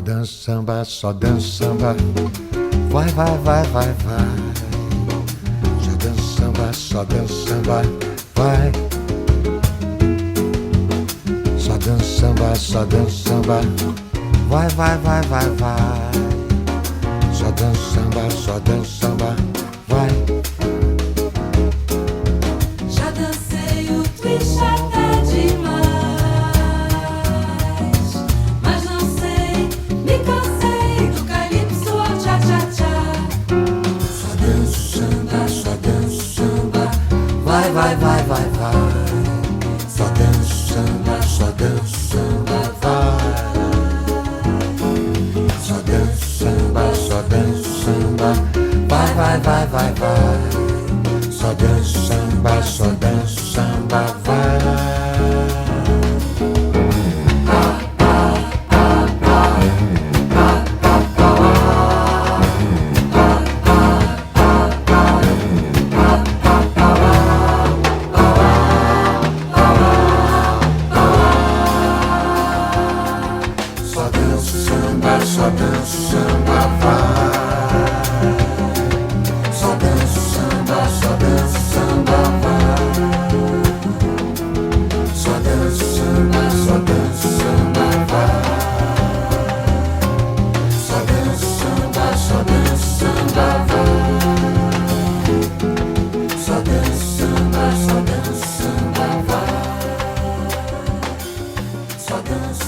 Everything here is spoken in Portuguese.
dança samba, só dança samba. Vai, vai, vai, vai, vai. Só dança samba, vai. Só dança samba, só dança samba. Vai, vai, vai, vai, vai. Só dança samba, vai. Já dancei o twist até demais, mas não sei, me cansei do calypso ao tcha-tcha-tcha. Só dança samba, vai, vai, vai, vai, vai. Só dança samba, vai. Só dança samba, vai, vai, vai, vai, vai. Só dança samba, vai. Só dança samba, vai. Só dança samba, vai. Só dança samba, vai. Só dança samba, vai. Só dança samba, vai. Só dança